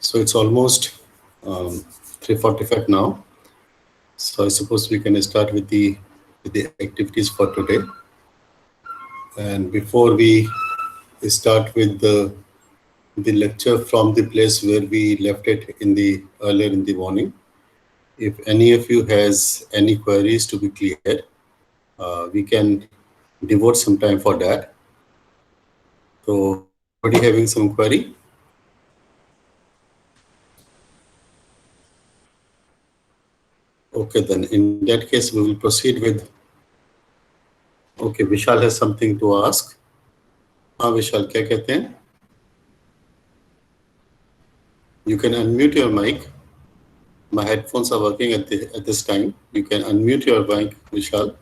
So it's almost 3:45 now. So I suppose we can start with the activities for today. And before we start with the lecture from the place where we left it in the earlier in the morning, if any of you has any queries to be cleared, we can devote some time for that. So anybody having some query? Okay, then in that case we will proceed with. Okay, Vishal has something to ask. हाँ विशाल, क्या कहते हैं? You can unmute your mic. My headphones are working at this time. You can unmute your mic, Vishal.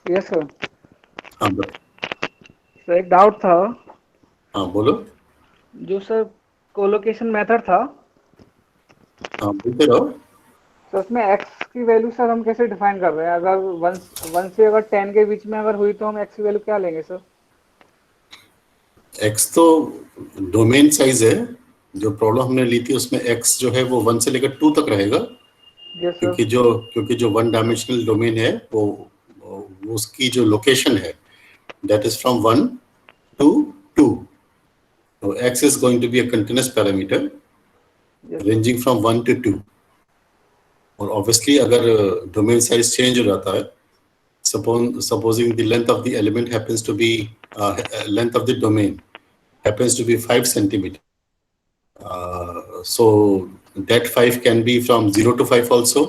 Yes sir. हाँ sir एक doubt था। हाँ बोलो। जो सर कोलोकेशन मेथड था, हाँ बोलते रहो। सर उसमें एक्स की वैल्यू सर हम कैसे डिफाइन कर रहे हैं? अगर वन से अगर 10 के बीच में अगर हुई तो हम एक्स की वैल्यू क्या लेंगे सर? एक्स तो डोमेन साइज है। जो प्रॉब्लम हमने ली थी उसमें एक्स जो है वो 1 से लेकर 2 तक रहेगा। Yes sir. क्योंकि जो 1 डायमेंशनल डोमेन है वो उसकी जो लोकेशन है that is from 1 to 2. So x is going to be a continuous parameter ranging from 1 to 2. और obviously अगर डोमेन साइज चेंज हो जाता है, supposing the length of the element happens to be length of the domain happens to be 5 centimeter. So that 5 can be from 0 to 5 also,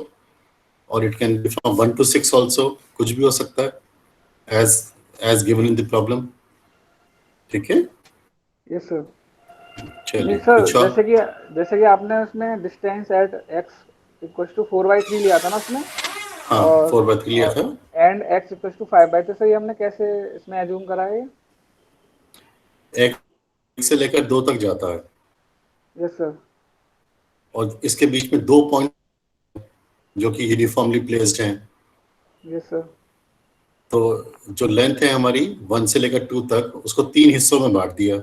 or it can be from 1 to 6 also. कुछ भी हो सकता है as given in the problem. ठीक है? Yes sir. चलिए sir जैसे कि आपने उसमें distance at x equal to 4/3 लिया था ना उसमें। हाँ 4/3 लिया था। And x equal to 5/3। Sir ये हमने कैसे इसमें एज्यूम करा है? एक से लेकर 2 तक जाता है। Yes sir. और इसके बीच में 2 पॉइंट जो कि यूनिफॉर्मली प्लेस्ड हैं। Yes sir. तो जो लेंथ है हमारी 1 से लेकर 2 तक, उसको 3 हिस्सों में बांट दिया।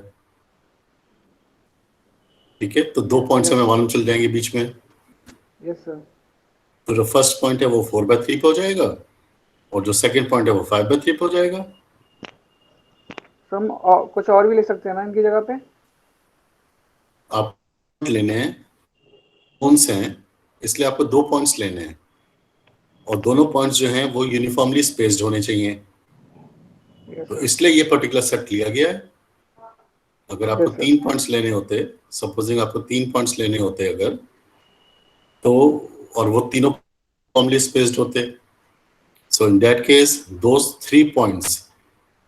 ठीक है, तो 2 पॉइंट्स हमें मालूम चल जाएंगे बीच में। Yes sir. तो जो फर्स्ट पॉइंट है वो 4/3 पे हो जाएगा और जो सेकंड पॉइंट है वो 5/3 पे हो जाएगा। तो हम कुछ और भी ले सकते हैं ना इनकी जगह पे? आप लेने हैं कौन से हैं, इसलिए आपको 2 पॉइंट्स लेने हैं और दोनों पॉइंट्स जो हैं वो यूनिफॉर्मली स्पेस्ड होने चाहिए। तो इसलिए ये पर्टिकुलर सेट लिया गया है। अगर आपको 3 पॉइंट्स लेने होते, सपोजिंग आपको 3 पॉइंट्स लेने होते अगर, तो और वो तीनों यूनिफॉर्मली स्पेस्ड होते, so in that case those 3 points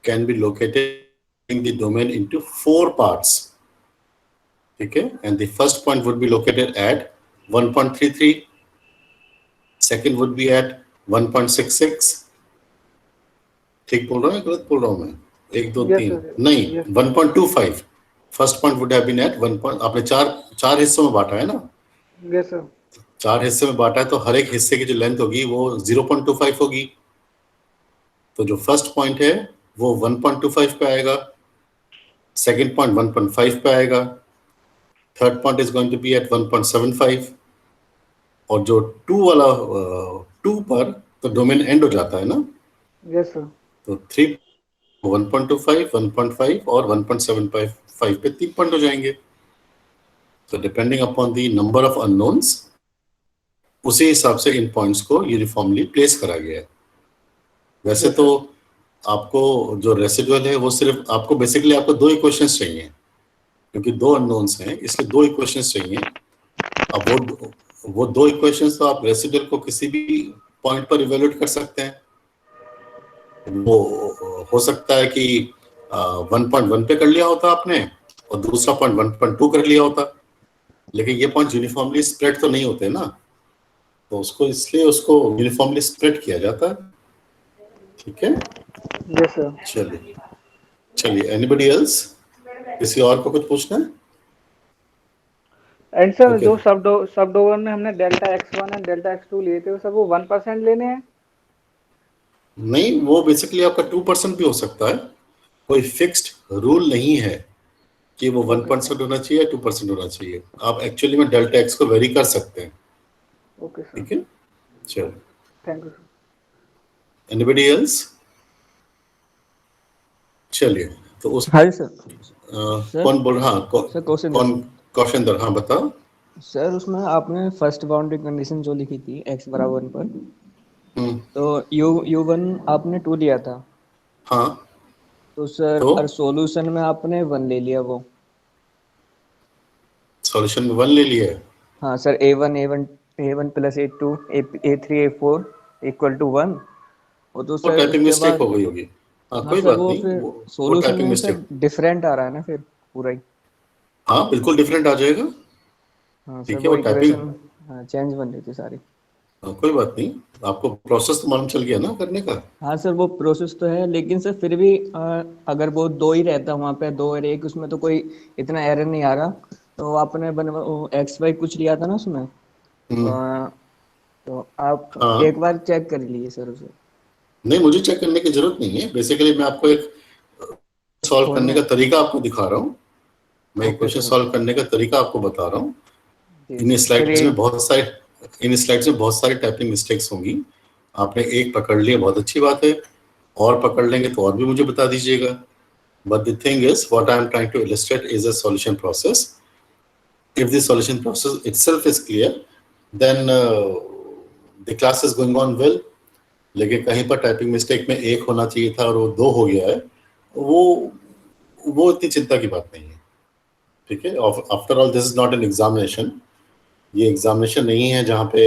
can be located in the domain into 4 parts. ठीक है, and the first point would be located at 1.33, second would be at 1.66. ठीक बोल रहा हूँ गलत बोल रहा हूँ मैं? 1 2 3 नहीं 1.25. First point would have been at 1 point. आपने चार हिस्सों में बांटा है ना? Yes sir. 4 हिस्से में बांटा है तो हर एक हिस्से की जो लेंथ होगी वो 0.25 होगी। तो जो फर्स्ट पॉइंट है वो 1.25 पे आएगा, सेकंड पॉइंट 1.5 पे आएगा, third point is going to be at 1.75 और जो 2 वाला 2 पर तो डोमेन एंड हो जाता है ना? Yes sir. तो 3 1.25 1.5 और 1.75 पे 3 पॉइंट हो जाएंगे। तो depending upon the number of unknowns उसी हिसाब से इन पॉइंट्स को यूनिफॉर्मली प्लेस करा गया है। वैसे तो आपको जो रेसिडुअल है वो सिर्फ आपको बेसिकली आपको 2 इक्वेशंस चाहिए, क्योंकि 2 अननोन्स हैं इसलिए 2 इक्वेशंस चाहिए। अब वो 2 इक्वेशंस तो आप रेसिडुअल को किसी भी पॉइंट पर इवेल्युएट कर सकते हैं। वो हो सकता है कि 1.1 पे कर लिया होता आपने और दूसरा पॉइंट 1.2 कर लिया होता, लेकिन ये पॉइंट यूनिफॉर्मली स्प्रेड तो नहीं होते ना, तो इसलिए उसको यूनिफॉर्मली स्प्रेड किया जाता है। ठीक है? Yes sir. चलिए एनीबडी एल्स? किसी और को कुछ पूछना है? एंड सर जो सब डोमेन में हमने delta x1 and delta x2 लिए थे वो सब वो 1% लेने हैं? नहीं, वो बेसिकली आपका 2% भी हो सकता है, कोई फिक्स्ड रूल नहीं है। कि वो 1% होना चाहिए या 2% होना चाहिए। आप एक्चुअली में डेल्टा एक्स को वेरी कर सकते हैं। ओके सर, ठीक है, चलो, thank you sir. Anybody else? चलिए, तो उस हाँ जी सर। कौन बोल रहा? हाँ, सर क्वेश्चन कौन? कौशेंद्र, हाँ बताओ। सर, उसमें आपने फर्स्ट बाउंड्री कंडीशन जो लिखी थी x बराबर 1 पर, तो u1 आपने 2 लिया था, हाँ, तो सर तो और सॉल्यूशन में आपने 1 ले लिया वो। सॉल्यूशन में 1 ले लिया है। हाँ sir, a1 plus a2 a3 a4 equal to 1। वो तो वो सर टाइपिंग उसके मिस्टेक बाद, हो गई होगी। हाँ, हाँ कोई सर, बात वो नहीं, फिर वो सॉल्यूशन टाइपिंग में सर मिस्टेक। डिफरेंट आ रहा है ना फिर पूरा ही। हाँ, बिल्कुल डिफरेंट आ जाएगा। हाँ सर, ठीक है, वो वो टाइपिंग, इक्वेशन चेंज बन रही थी सारी। कोई बात नहीं, आपको प्रोसेस तो मालूम चल गया ना करने का। हाँ सर, वो प्रोसेस तो है, लेकिन सर फिर भी अगर वो 2 ही रहता वहाँ पे 2 और 1, उसमें तो कोई इतना एरर नहीं आ रहा। तो आपने एक्स वाई कुछ लिया था ना उसमें, तो, हम्म, तो आप हाँ, एक बार चेक कर लीजिए सर उसे। नहीं, मुझे चेक करने की जरूरत नहीं है। बेसिकली मैं आपको एक सॉल्व फोन करने में। का तरीका आपको दिखा रहा हूँ। मैं ओके इक्वेशन सर। सॉल्व करने का तरीका आपको बता रहा हूँ। जी इन सर, फिर स्लाइड्स में एक। बहुत सारे इन स्लाइड्स में बहुत सारी टाइपिंग मिस्टेक्स होंगी। आपने एक पकड़ लिया, बहुत अच्छी बात है, और पकड़ लेंगे तो और भी मुझे बता दीजिएगा। But the thing is, what I am trying to illustrate is a solution process. If the solution process itself is clear, then the class is going on well. लेकिन कहीं पर टाइपिंग मिस्टेक में 1 होना चाहिए था और वो 2 हो गया है, वो इतनी चिंता की बात नहीं है। ठीक है, after all this is not an examination. ये एग्जामिनेशन नहीं है जहाँ पे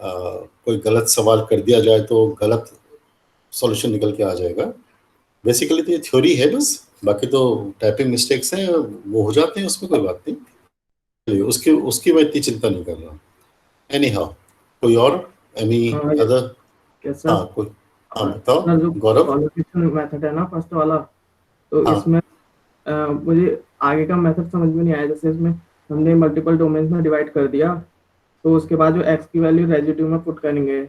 कोई गलत सवाल कर दिया जाए तो गलत सॉल्यूशन निकल के आ जाएगा। बेसिकली तो ये थ्योरी है बस, बाकी तो टाइपिंग मिस्टेक्स हैं, वो हो जाते हैं, उसमें कोई बात नहीं। उसकी उसकी मैं इतनी चिंता नहीं कर रहा। एनी हाउ, कोई और? Any other? कैसा? हाँ, कोई? हाँ, बताओ सर, जो गौरव। सॉल्यूशन मेथड है ना फर्स्ट वाला, तो हाँ, इसमें मुझे आगे का मेथड समझ में नहीं आया। जैसे इसमें हमने मल्टीपल डोमेन्स में डिवाइड कर दिया, तो उसके बाद जो एक्स की वैल्यू रेजिड्यू में पुट करेंगे,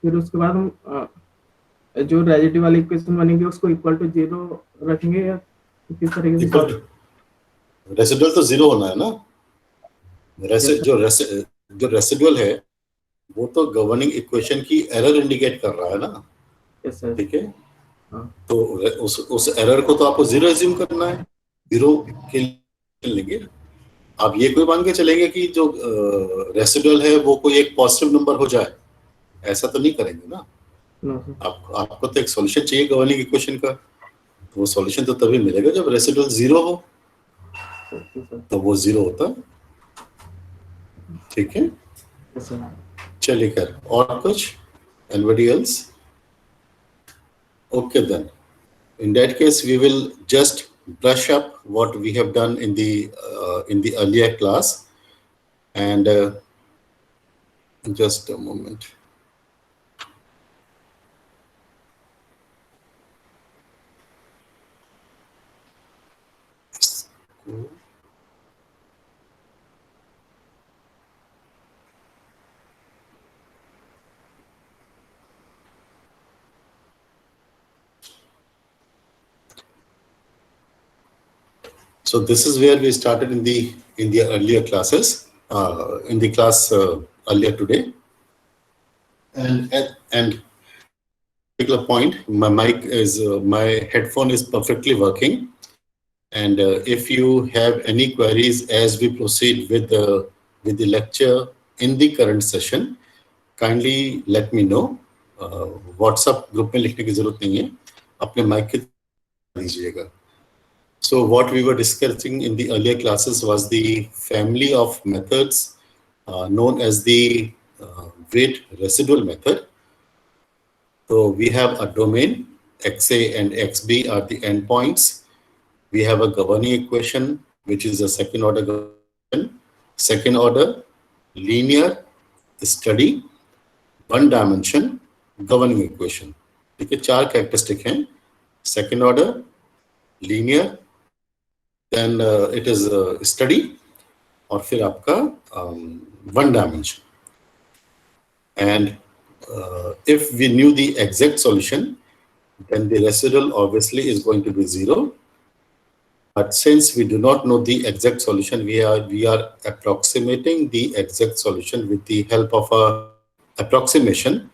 फिर उसके बाद हम जो रेजिड्यू वाली इक्वेशन बनेगी उसको इक्वल टू 0 रखेंगे, या किस तरीके से इक्वल solve? टू रेसिडुअल तो 0 होना है ना। Yes, जो रेसिडुअल है वो तो गवर्निंग इक्वेशन की एरर इंडिकेट कर रहा है ना। yes, sir. ठीक है, हाँ, तो उस एरर को तो आपको 0 एज्यूम करना है। 0 के लिए लेंगे। आप ये कोई मान के चलेंगे कि जो रेसिडुअल है वो कोई एक पॉजिटिव नंबर हो जाए, ऐसा तो नहीं करेंगे ना। no, sir. आपको तो एक सॉल्यूशन चाहिए गवर्निंग इक्वेशन का। वो सॉल्यूशन तो तभी मिलेगा जब रेसिडुअल 0 हो, Okay, sir. तो वो 0 होता है। ठीक है, Yes, sir. चलिए कर और कुछ? Anybody else? Okay then. In that case, we will just brush up what we have done in the earlier class, and just a moment. So this is where we started in the earlier classes, in the class earlier today, and particular point, my headphone is perfectly working, and if you have any queries as we proceed with the lecture in the current session, kindly let me know. WhatsApp group में लिखने की जरूरत नहीं है, अपने mic के दीजिएगा. So what we were discussing in the earlier classes was the family of methods known as the weight residual method. So we have a domain, XA and XB are the endpoints. We have a governing equation, which is a second order equation. Second order, linear, steady, one dimension, governing equation. ठीक है, 4 characteristic हैं. Second order, linear, then it is steady, और फिर आपका one dimension. And if we knew the exact solution, then the residual obviously is going to be 0. But since we do not know the exact solution, we are approximating the exact solution with the help of a approximation.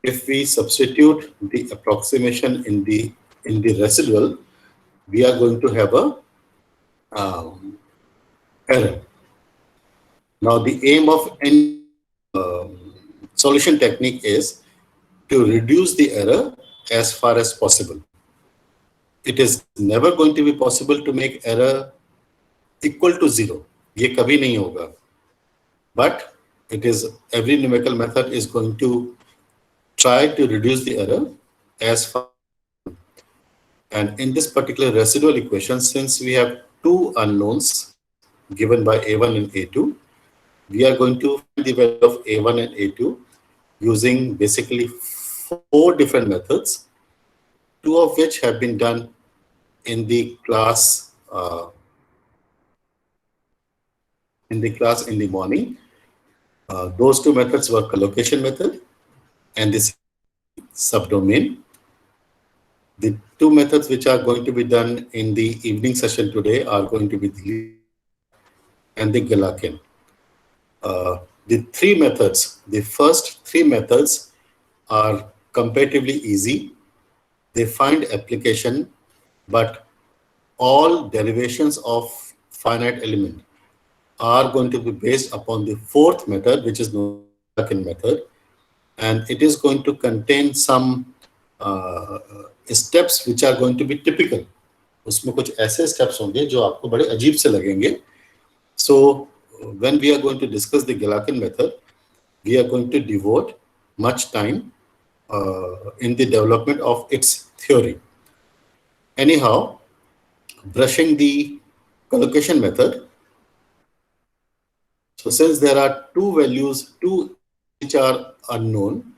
If we substitute the approximation in the residual, we are going to have a error. Now, the aim of any solution technique is to reduce the error as far as possible. It is never going to be possible to make error equal to 0. ये कभी नहीं होगा. But it is, every numerical method is going to try to reduce the error as far. And in this particular residual equation, since we have two unknowns given by A1 and A2, we are going to find the value of A1 and A2 using basically 4 different methods, 2 of which have been done in the class in the morning. Those 2 methods were collocation method and this subdomain. The 2 methods which are going to be done in the evening session today are going to be the and the Galerkin. The 3 methods, the first 3 methods are comparatively easy. They find application, but all derivations of finite element are going to be based upon the 4th method, which is known as Galerkin method, and it is going to contain some steps which are going to be typical. उसमें कुछ ऐसे steps होंगे जो आपको बड़े अजीब से लगेंगे. So when we are going to discuss the Galerkin method, we are going to devote much time in the development of its theory. Anyhow, brushing the collocation method. So since there are 2 values, 2 which are unknown,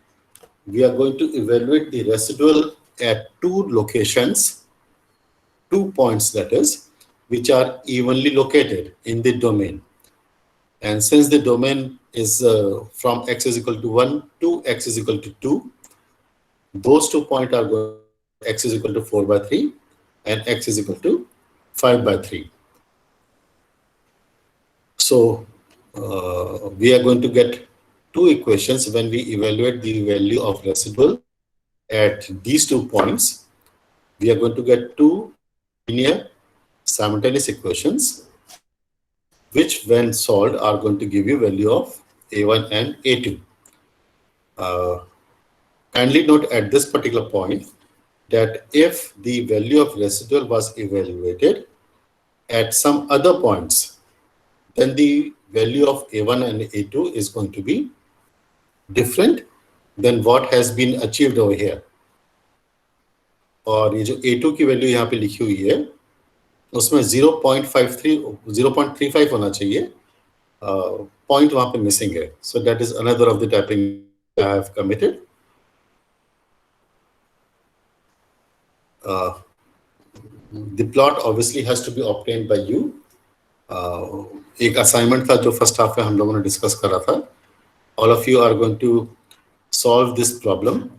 we are going to evaluate the residual at 2 locations, 2 points that is, which are evenly located in the domain. And since the domain is from x is equal to 1 to x is equal to 2, those 2 points are going x is equal to 4 by 3 and x is equal to 5 by 3. So we are going to get 2 equations when we evaluate the value of residual at these 2 points. We are going to get 2 linear simultaneous equations, which when solved are going to give you value of A1 and A2. Kindly note at this particular point that if the value of residual was evaluated at some other points, then the value of A1 and A2 is going to be different than what has been achieved over here. और ये जो A2 की value यहाँ पे लिखी हुई है उसमें 0.35 होना चाहिए, पॉइंट वहां पे मिसिंग है. So that is another of the typing I have committed. The plot obviously has to be obtained by you. एक असाइनमेंट था जो फर्स्ट हाफ में हम लोगों ने डिस्कस करा था. All of you are going to solve this problem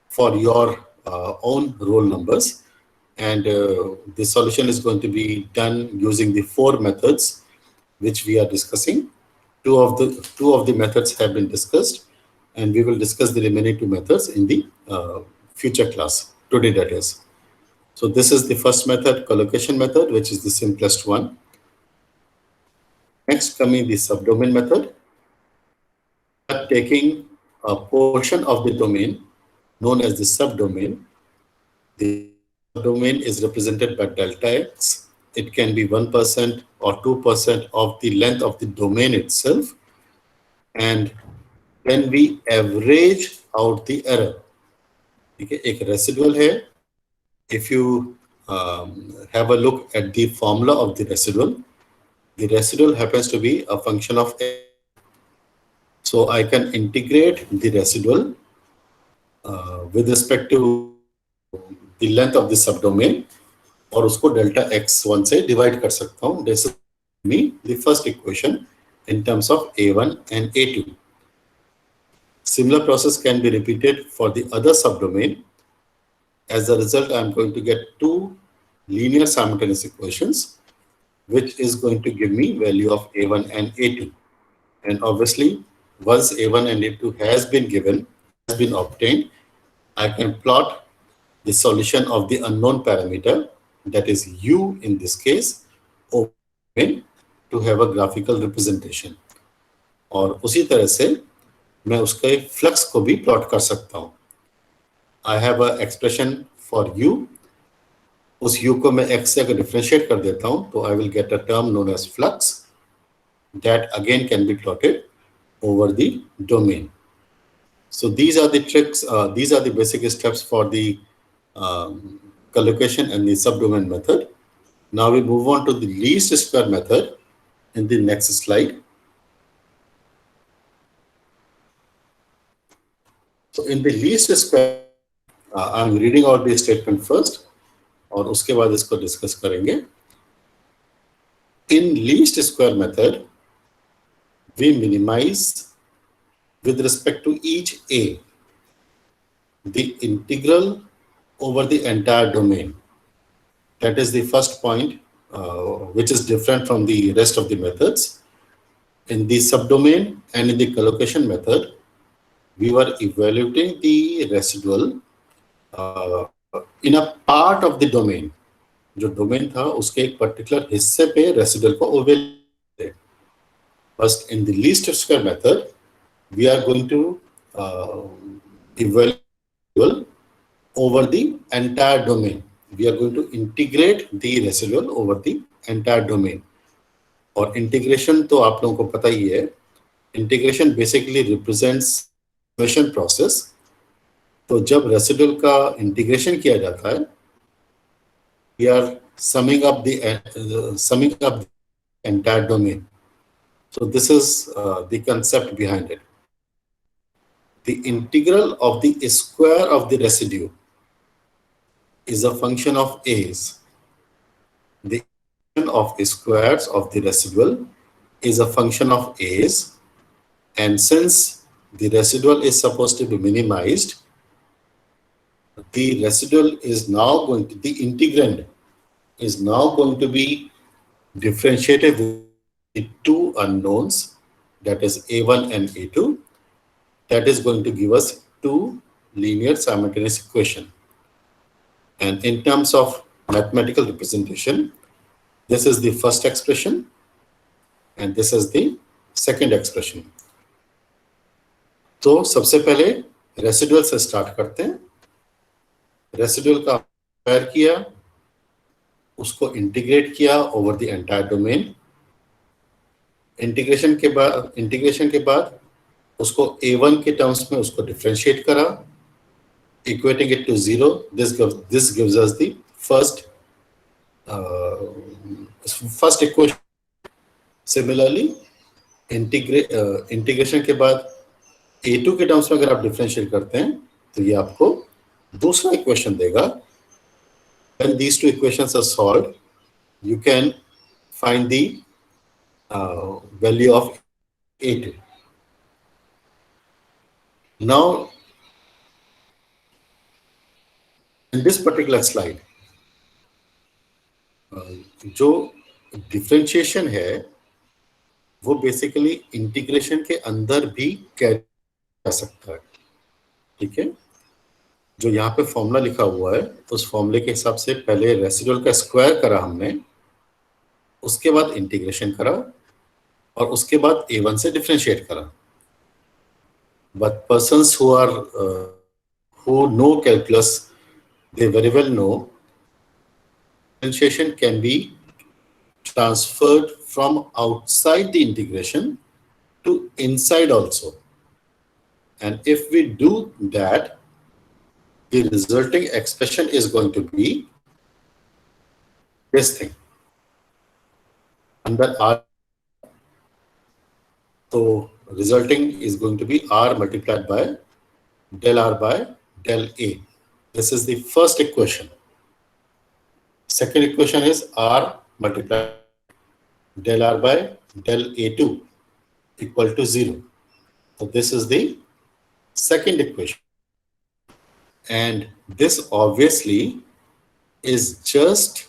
for your own roll numbers, and the solution is going to be done using the 4 methods which we are discussing. Two of the methods have been discussed, and we will discuss the remaining 2 methods in the future class today, that is. So this is the first method, collocation method, which is the simplest one. Next coming the subdomain method. Taking a portion of the domain known as the subdomain. The subdomain is represented by delta x. It can be 1% or 2% of the length of the domain itself. And then we average out the error. Okay, एक residual है. If you have a look at the formula of the residual happens to be a function of x. So I can integrate the residual with respect to the length of the subdomain और उसको delta x1 से divide कर सकता हूँ. This is me the first equation in terms of A1 and A2. Similar process can be repeated for the other subdomain. As a result, I am going to get 2 linear simultaneous equations, which is going to give me value of A1 and A2. And obviously, once A1 and A2 has been obtained, I can plot the solution of the unknown parameter, that is U in this case, over to have a graphical representation. और उसी तरह से मैं उसके flux को भी plot कर सकता हूँ. I have a expression for U. उस U को मैं X से अगर डिफरेंशिएट कर देता हूँ तो I will get a term known as flux that again can be plotted over the domain. So these are the tricks, these are the basic steps for the collocation and the subdomain method. Now we move on to the least square method in the next slide. So in the least square, I'm reading out the statement first और उसके बाद इसको discuss करेंगे. In least square method, we minimize with respect to each A the integral over the entire domain. That is the first point, which is different from the rest of the methods. In the subdomain and in the collocation method, we were evaluating the residual in a part of the domain. जो domain था उसके एक particular हिस्से पे residual को evaluate. First, in the least square method, we are going to evaluate over the entire domain. We are going to integrate the residual over the entire domain. और integration तो आप लोगों को पता ही है. Integration basically represents summation process. तो जब residual का इंटीग्रेशन किया जाता है, we are summing up the entire domain. So this is the concept behind it. The integral of the square of the residue is a function of A's. The function of squares of the residual is a function of A's, and since the residual is supposed to be minimized, the residual is now going to, the integrand is now going to be differentiated with the two unknowns, that is A1 and A2. That is going to give us two linear simultaneous equation. And in terms of mathematical representation, this is the first expression and this is the second expression. तो सबसे पहले residual से start करते हैं. Residual का square किया, उसको integrate किया over the entire domain. Integration के बाद उसको A1 के टर्म्स में उसको डिफरेंशिएट करा, equating it to 0. This gives us the first equation. Similarly integration के बाद A2 के टर्म्स में अगर आप डिफरेंशिएट करते हैं तो ये आपको दूसरा इक्वेशन देगा. When these two equations are solved, you can find the value of A2. Now, in this particular slide, जो डिफरेंशिएशन है वो बेसिकली इंटीग्रेशन के अंदर भी कैरी जा सकता है. ठीक है, जो यहाँ पे फॉर्मूला लिखा हुआ है उस फॉर्मूले के हिसाब से पहले रेसिडुअल का स्क्वायर करा हमने, उसके बाद इंटीग्रेशन करा और उसके बाद A1 से डिफरेंशिएट करा. But persons who know calculus, they very well know differentiation can be transferred from outside the integration to inside also. And if we do that, the resulting expression is going to be this thing. Under R, so resulting is going to be R multiplied by del R by del A. This is the first equation. Second equation is R multiplied del R by del A2 equal to 0. So this is the second equation. And this obviously is just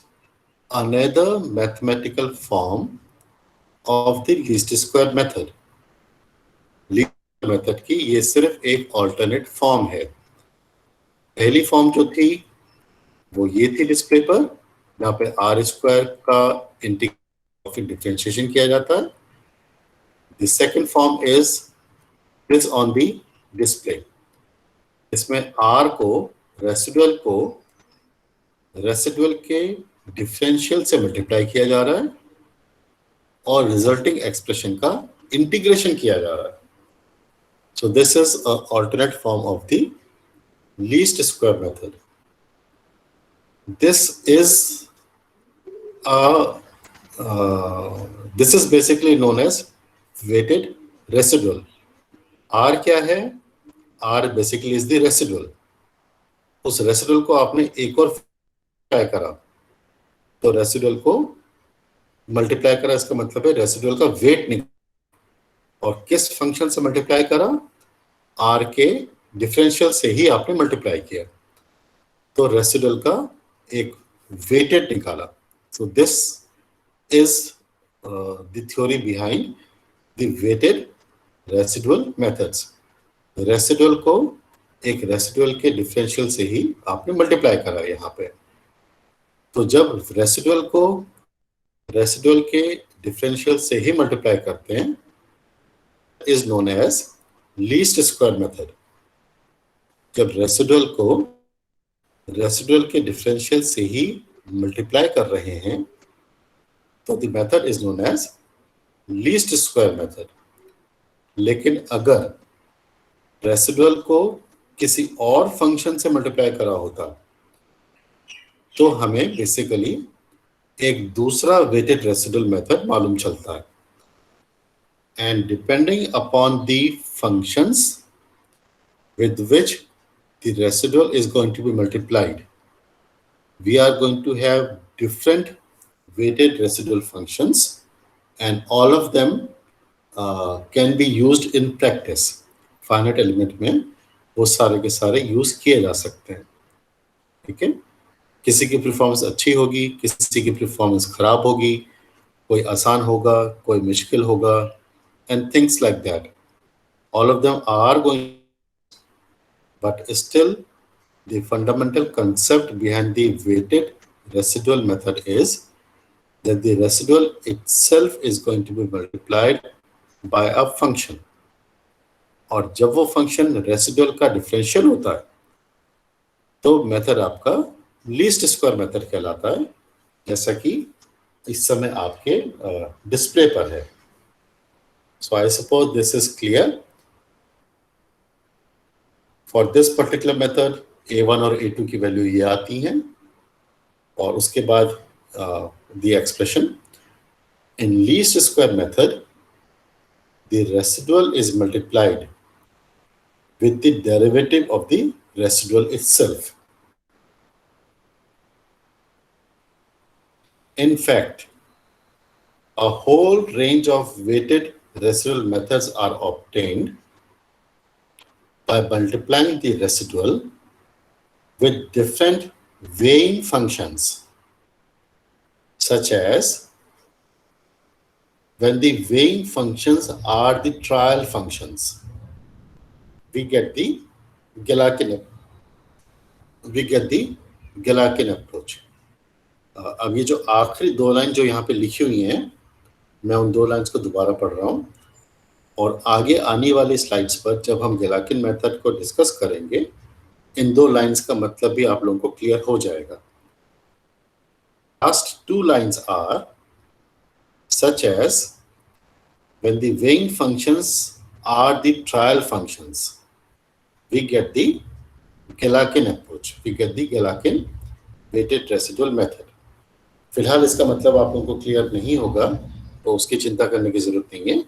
another mathematical form of the least square method. Least method की ये सिर्फ एक alternate form है। पहली form जो थी वो ये थी डिस्प्ले पर, यहाँ पे आर स्क्वायर का इंटीग्रल डिफरेंशिएशन किया जाता है। The second form is this on the display. इसमें आर को रेसिडुअल के डिफरेंशियल से मल्टीप्लाई किया जा रहा है और रिजल्टिंग एक्सप्रेशन का इंटीग्रेशन किया जा रहा है। So this is an alternate form of the least square method. This is basically known as weighted residual. R क्या है? R basically is the residual. उस residual को आपने एक और multiply करा, तो residual को multiply करा, इसका मतलब है residual का weight निकला। और किस फंक्शन से मल्टीप्लाई करा? आर के डिफरेंशियल से ही आपने मल्टीप्लाई किया, तो रेसिडुअल का एक वेटेड निकाला। So this is the theory behind the weighted residual methods. Residual को एक रेसिडुअल के डिफरेंशियल से ही आपने मल्टीप्लाई करा यहाँ पे। तो जब रेसिडुअल को रेसिडुअल के डिफरेंशियल से ही मल्टीप्लाई करते हैं is known as least square method। जब रेसिडुअल को रेसिडुअल के डिफरेंशियल से ही मल्टीप्लाई कर रहे हैं तो the method is known as least square method. लेकिन अगर रेसिडुअल को किसी और फंक्शन से मल्टीप्लाई करा होता तो हमें बेसिकली एक दूसरा वेटेड रेसिडुअल मेथड मालूम चलता है। And depending upon the functions with which the residual is going to be multiplied, we are going to have different weighted residual functions, and all of them can be used in practice। Finite element में वो सारे के सारे use किए जा सकते हैं। ठीक है, किसी की परफॉर्मेंस अच्छी होगी, किसी की परफॉर्मेंस खराब होगी, कोई आसान होगा, कोई मुश्किल होगा, and things like that। All of them are going, but still the fundamental concept behind the weighted residual method is that the residual itself is going to be multiplied by a function। और जब वो function residual का differential होता है तो method आपका least square method कहलाता है, जैसा कि इस समय आपके डिस्प्ले पर है। So I suppose this is clear। For this particular method a1 और a2 की वैल्यू ये आती हैं और उसके बाद the expression in least square method the residual is multiplied with the derivative of the residual itself। In fact, a whole range of weighted residual methods are obtained by multiplying the residual with different weighing functions, such as when the weighing functions are the trial functions, we get the Galerkin approach। अब ये जो आखिरी दो line जो यहाँ पे लिखी हुई हैं, मैं उन दो लाइन्स को दोबारा पढ़ रहा हूँ और आगे आने वाली स्लाइड्स पर जब हम गैलार्किन मेथड को डिस्कस करेंगे इन दो लाइन्स का मतलब भी आप लोगों को क्लियर हो जाएगा। Last two lines are such as when the weighing functions are the trial functions, we get the Galerkin approach, we get the Galerkin weighted residual method। फिलहाल इसका मतलब आप लोगों को क्लियर नहीं होगा तो उसकी चिंता करने की जरूरत नहीं है,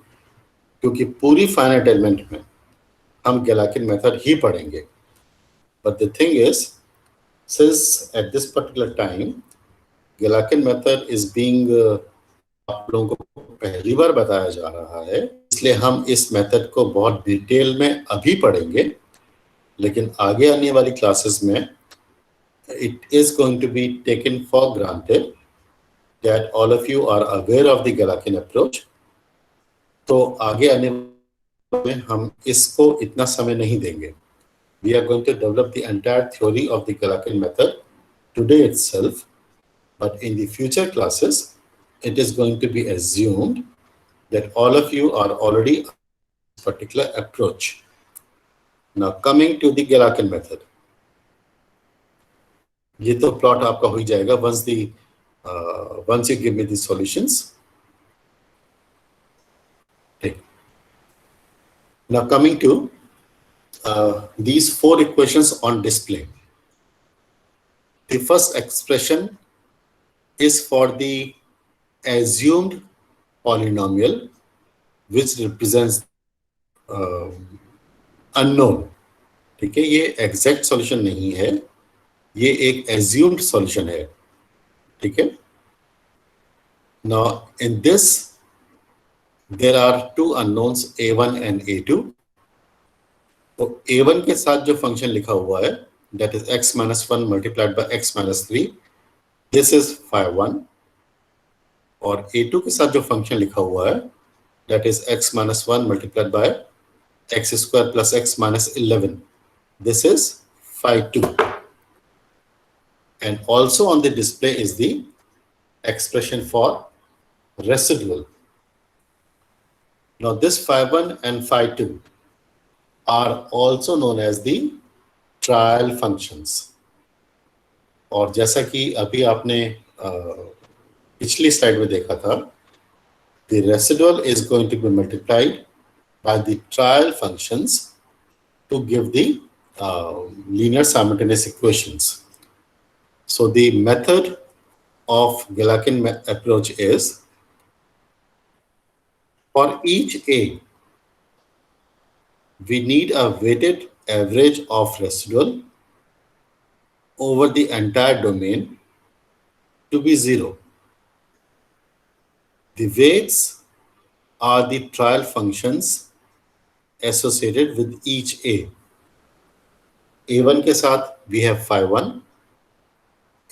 क्योंकि पूरी फाइनाइट एलिमेंट में हम गैलार्किन मेथड ही पढ़ेंगे। But the thing is, since at this particular time Galerkin method is being आप लोगों को पहली बार बताया जा रहा है, इसलिए हम इस मेथड को बहुत डिटेल में अभी पढ़ेंगे, लेकिन आगे आने वाली क्लासेस में it is going to be taken for granted that all of you are aware of the Gallatin approach. तो आगे आने में हम इसको इतना समय नहीं देंगे. We are going to develop the entire theory of the Gallatin method today itself, but in the future classes, it is going to be assumed that all of you are already on this particular approach. Now coming to the Gallatin method. ये तो plot आपका हो ही जाएगा once you give me the solutions. Okay. Now coming to these 4 equations on display. The first expression is for the assumed polynomial which represents unknown. ठीक है, ये exact solution नहीं है, ये एक assumed solution है. ठीक है. Now in this there are 2 unknowns a1 and a2. तो a1 के साथ जो फंक्शन लिखा हुआ है that is x minus 1 multiplied by x minus 3, this is phi 1. और a2 के साथ जो फंक्शन लिखा हुआ है that is x minus 1 multiplied by x square plus x minus 11, this is phi 2. And also on the display is the expression for residual. Now this phi 1 and phi 2 are also known as the trial functions. और जैसा कि अभी आपने पिछली slide में देखा था, the residual is going to be multiplied by the trial functions to give the linear simultaneous equations. So the method of Gallatin approach is, for each A, we need a weighted average of residual over the entire domain to be 0. The weights are the trial functions associated with each A. A1 के साथ we have phi 1,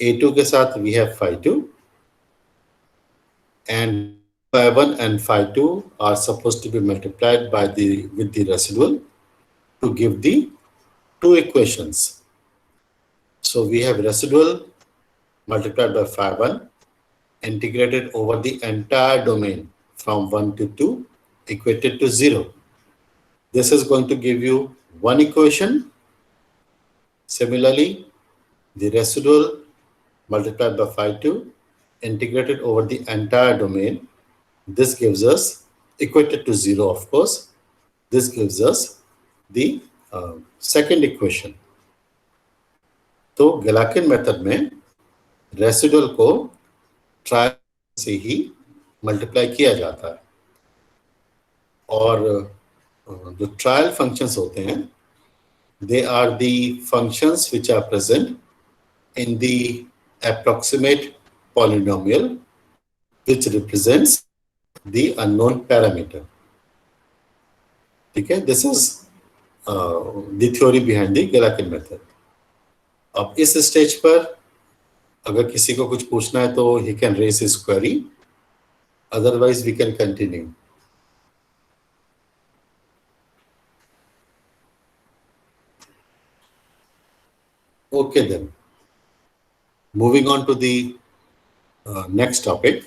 A2 के साथ we have phi 2, and phi 1 and phi 2 are supposed to be multiplied by with the residual to give the 2 equations. So we have residual multiplied by phi 1 integrated over the entire domain from 1 to 2 equated to 0. This is going to give you one equation. Similarly, the residual multiplied by phi 2 integrated over the entire domain. This gives us, equated to 0 of course, this gives us the second equation. तो Gallatin method में residual को trial से ही multiply किया जाता है, और जो ट्रायल फंक्शंस होते हैं, they are the functions which are present in the approximate polynomial which represents the unknown parameter. ठीक है, this is the theory behind the Gallatin method. अब इस स्टेज पर अगर किसी को कुछ पूछना है तो he can raise his query, otherwise we can continue. Okay then, moving on to the next topic.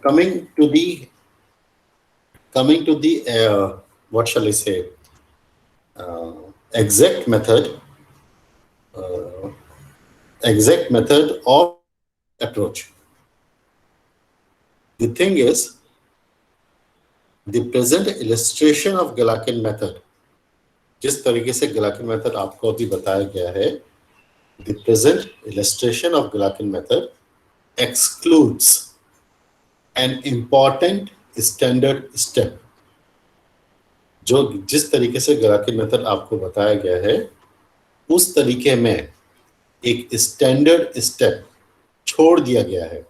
Coming to the what shall I say, exact method of approach. The thing is, the present illustration of Gallatin method, जिस तरीके से Gallatin method आपको अभी बताया गया है, the present illustration of Gallatin method excludes an important standard step. जो जिस तरीके से Gallatin method आपको बताया गया है, उस तरीके में एक स्टैंडर्ड स्टेप छोड़ दिया गया है,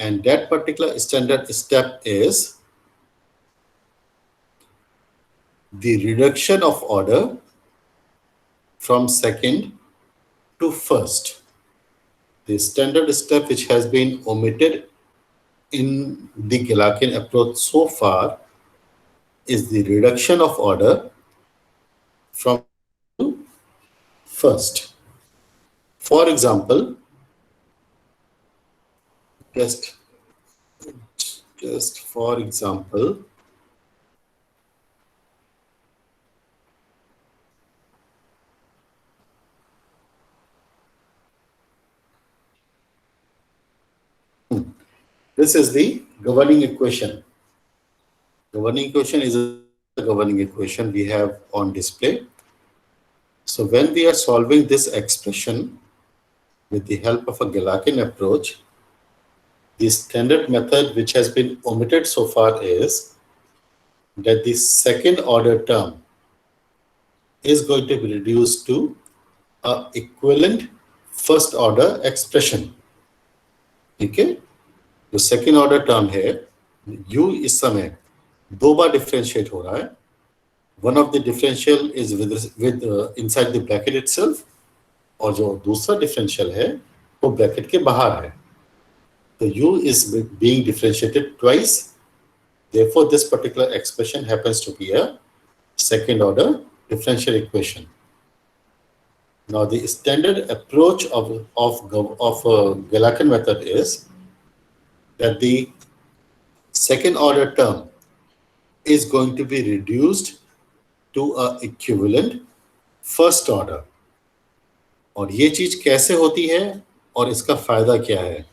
and that particular standard step is the reduction of order from second to first. The standard step which has been omitted in the Galerkin approach so far is the reduction of order from to first. For example, just for example, this is the governing equation. Governing equation is a governing equation we have on display. So when we are solving this expression with the help of a Galerkin approach, the standard method which has been omitted so far is that the second order term is going to be reduced to a equivalent first order expression. ठीक है, जो second order term है u इस समय दो बार differentiate हो रहा है. One of the differential is with inside the bracket itself, और जो दूसरा डिफरेंशियल है वो ब्रैकेट के बाहर है. तो u is being differentiated twice. Therefore, this particular expression happens to be a second order differential equation. Now, the standard approach of Galerkin method is that the second order term is going to be reduced to a equivalent first order. और ये चीज कैसे होती है और इसका फायदा क्या है?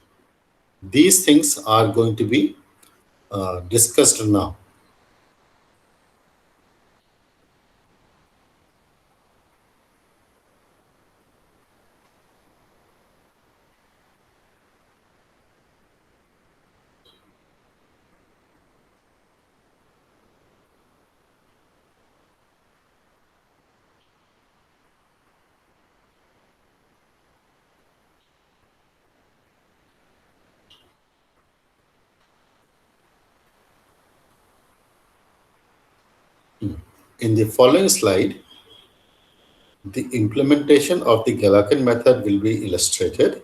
These things are going to be discussed now. In the following slide, the implementation of the Galerkin method will be illustrated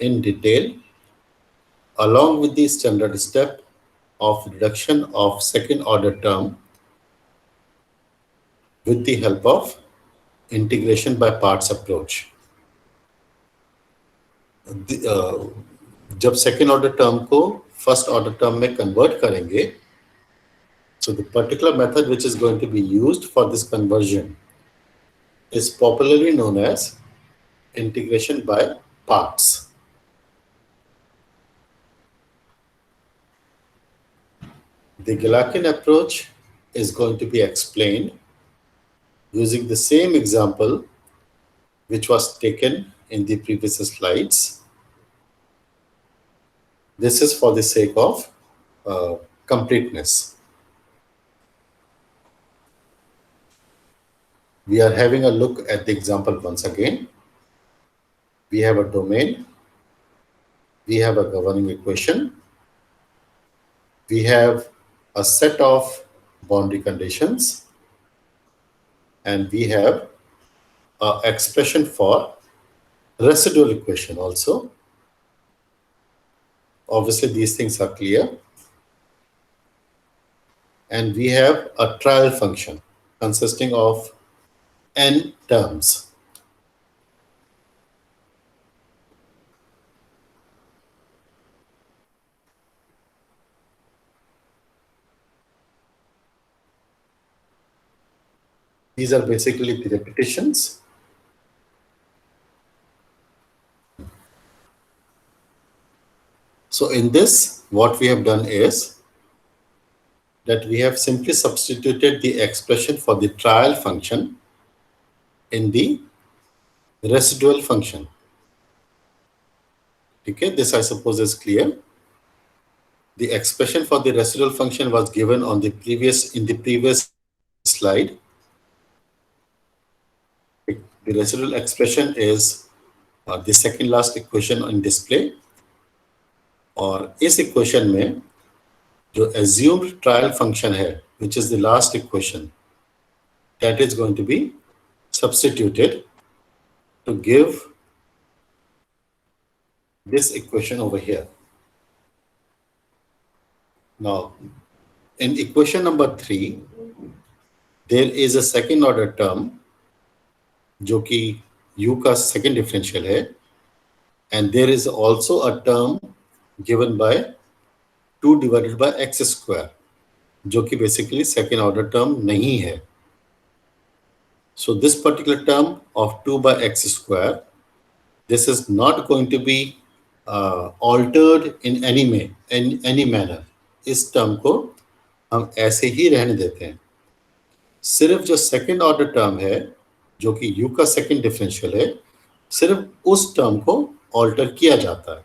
in detail along with the standard step of reduction of second order term with the help of integration by parts approach. जब second order term को first order term में convert करेंगे, so the particular method which is going to be used for this conversion is popularly known as integration by parts. The Galerkin approach is going to be explained using the same example which was taken in the previous slides. This is for the sake of completeness. We are having a look at the example once again. We have a domain. We have a governing equation. We have a set of boundary conditions. And we have an expression for residual equation also. Obviously, these things are clear. And we have a trial function consisting of n terms. These are basically the repetitions. So in this, what we have done is that we have simply substituted the expression for the trial function in the residual function. Okay, this I suppose is clear. The expression for the residual function was given on the previous slide. The residual expression is the second last equation on display. और इस equation में जो assumed trial function है, which is the last equation, that is going to be substituted to give this equation over here. Now, in equation number 3, there is a second order term जो कि u का second differential है, and there is also a term given by 2 divided by x square, जो कि basically second order term नहीं है. So this particular term of 2 by x square, this is not going to be altered in any manner. इस term को हम ऐसे ही रहने देते हैं. सिर्फ जो सेकेंड ऑर्डर टर्म है जो कि u का सेकेंड डिफरेंशियल है, सिर्फ उस टर्म को ऑल्टर किया जाता है.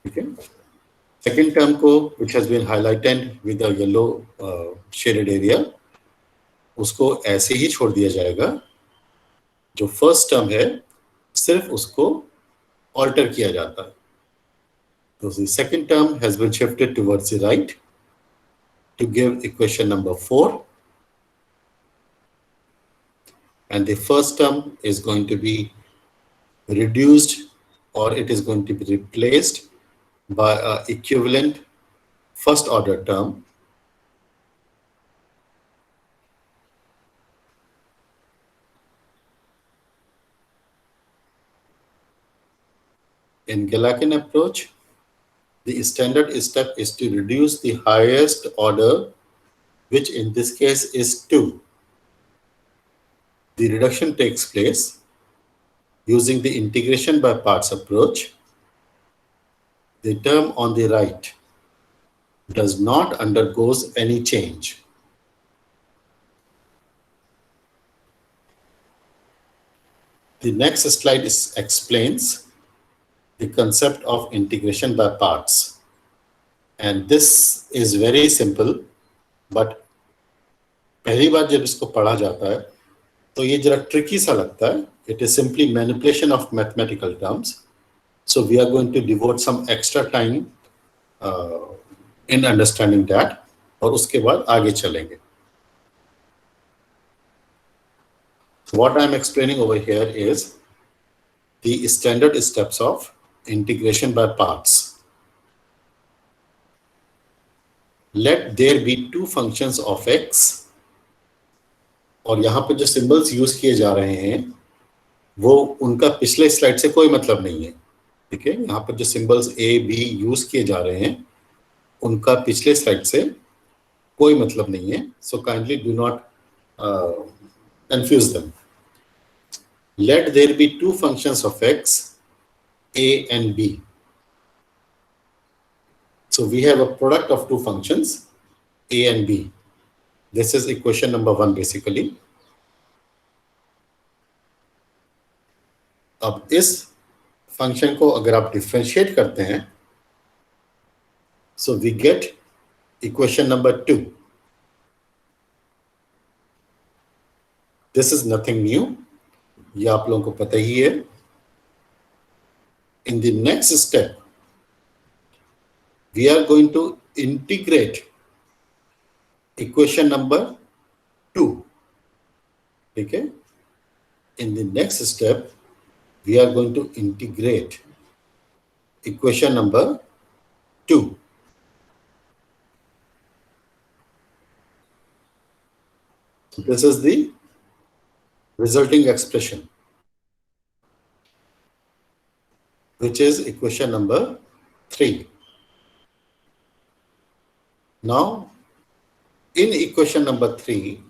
ठीक है. सेकेंड टर्म को which has been highlighted with a yellow shaded area, उसको ऐसे ही छोड़ दिया जाएगा. जो फर्स्ट टर्म है सिर्फ उसको ऑल्टर किया जाता है. So the second term has been shifted towards the right to give equation number 4, and the first term is going to be reduced, or it is going to be replaced by an equivalent first order term, in Gallatin approach. The standard step is to reduce the highest order, which in this case is 2. The reduction takes place using the integration by parts approach. The term on the right does not undergoes any change. The next slide explains the concept of integration by parts, and this is very simple, but पहली बार जब इसको पढ़ा जाता है तो ये जरा tricky सा लगता है. It is simply manipulation of mathematical terms, so we are going to devote some extra time in understanding that, और उसके बाद आगे चलेंगे. What I am explaining over here is the standard steps of integration by parts. Let there be 2 functions of x, और यहाँ पे जो symbols use किए जा रहे हैं वो उनका पिछले स्लाइड से कोई मतलब नहीं है. ठीक है. यहाँ पर जो सिंबल्स a b यूज किए जा रहे हैं उनका पिछले स्लाइड से कोई मतलब नहीं है. So kindly do not confuse them. Let there be 2 functions of x, a and b. So we have a product of 2 functions, a and b. This is equation number 1 basically. अब इस function को अगर आप differentiate करते हैं, so we get equation number 2. This is nothing new. ये आप लोगों को पता ही है. In the next step, we are going to integrate equation number 2. ठीक है. In the next step, we are going to integrate equation number 2. So this is the resulting expression, which is equation number 3. Now, in equation number 3,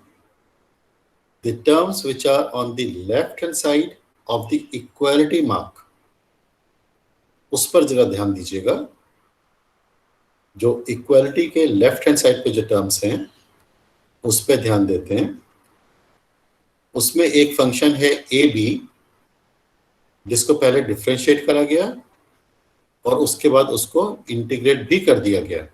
the terms which are on the left hand side of the equality mark, उस पर जरा ध्यान दीजिएगा. जो equality के left hand side पे जो terms हैं उस पर ध्यान देते हैं. उसमें एक फंक्शन है ए बी जिसको पहले डिफरेंशिएट करा गया और उसके बाद उसको इंटीग्रेट भी कर दिया गया.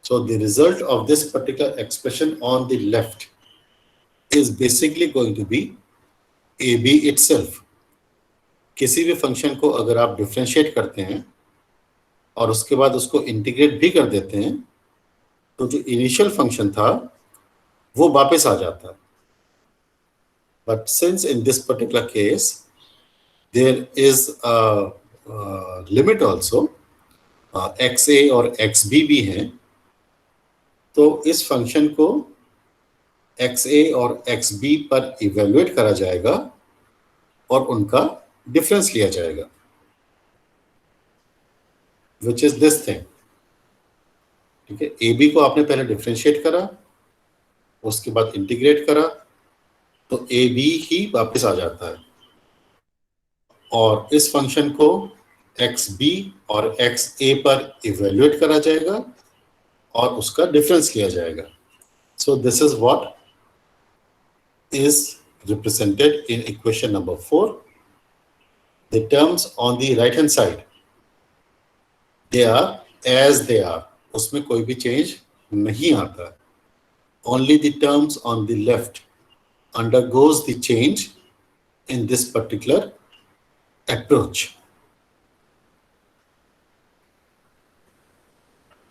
So the result of this particular expression on the left is basically going to be AB itself. किसी भी फंक्शन को अगर आप डिफरेंशिएट करते हैं और उसके बाद उसको इंटीग्रेट भी कर देते हैं, तो जो इनिशियल फंक्शन था वो वापस आ जाता है. But since in this particular case there is a limit also, XA और XB भी हैं, तो इस फंक्शन को XA और XB पर इवेल्युएट करा जाएगा और उनका डिफरेंस लिया जाएगा, विच इज दिस थिंग. ठीक है, AB को आपने पहले डिफरेंशिएट करा, उसके बाद इंटीग्रेट करा, तो AB ही वापस आ जाता है. और इस फंक्शन को XB और XA पर इवेल्युएट करा जाएगा और उसका डिफरेंस लिया जाएगा. So this is what is represented in equation number 4. The terms on the right hand side, they are as they are. उसमें कोई भी change नहीं आता. Only the terms on the left undergoes the change in this particular approach.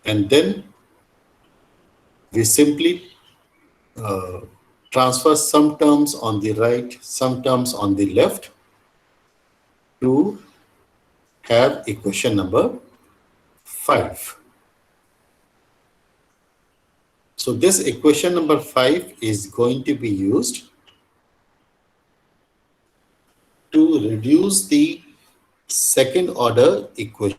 And then we simply transfer some terms on the right, some terms on the left to have equation number 5. So this equation number 5 is going to be used to reduce the second order equation